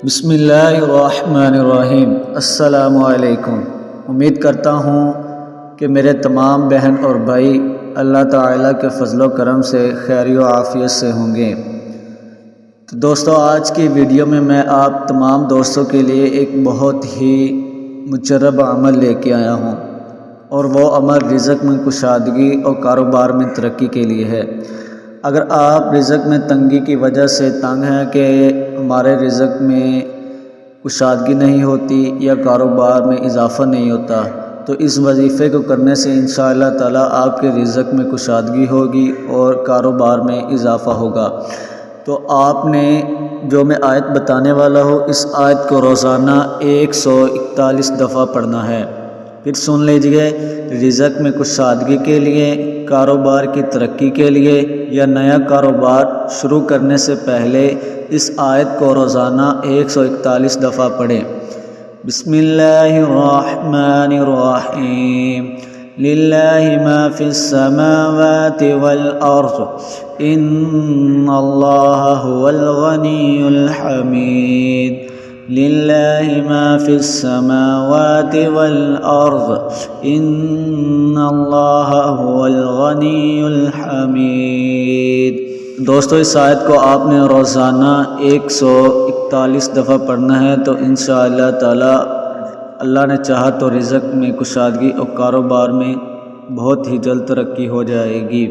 بسم اللہ الرحمن الرحیم۔ السلام علیکم۔ امید کرتا ہوں کہ میرے تمام بہن اور بھائی اللہ تعالیٰ کے فضل و کرم سے خیر و عافیت سے ہوں گے۔ تو دوستو، آج کی ویڈیو میں آپ تمام دوستوں کے لیے ایک بہت ہی مجرب عمل لے کے آیا ہوں، اور وہ عمل رزق میں کشادگی اور کاروبار میں ترقی کے لیے ہے۔ اگر آپ رزق میں تنگی کی وجہ سے تنگ ہیں کہ ہمارے رزق میں کشادگی نہیں ہوتی یا کاروبار میں اضافہ نہیں ہوتا، تو اس وظیفے کو کرنے سے انشاءاللہ تعالی آپ کے رزق میں کشادگی ہوگی اور کاروبار میں اضافہ ہوگا۔ تو آپ نے جو میں آیت بتانے والا ہوں، اس آیت کو روزانہ 141 دفعہ پڑھنا ہے۔ پھر سن لیجئے، رزق میں کشادگی کے لیے، کاروبار کی ترقی کے لیے یا نیا کاروبار شروع کرنے سے پہلے اس آیت کو روزانہ 141 دفعہ پڑھیں۔ بسم اللہ الرحمن الرحیم۔ للہ ما فی السماوات والارض ان اللہ هو الغنی الحمید۔ للہ ما فی السماوات والارض ان اللہ هو الغنی الحمید۔ دوستو، اس آیت کو آپ نے روزانہ 141 دفعہ پڑھنا ہے، تو انشاءاللہ تعالی اللہ نے چاہا تو رزق میں کشادگی اور کاروبار میں بہت ہی جلد ترقی ہو جائے گی۔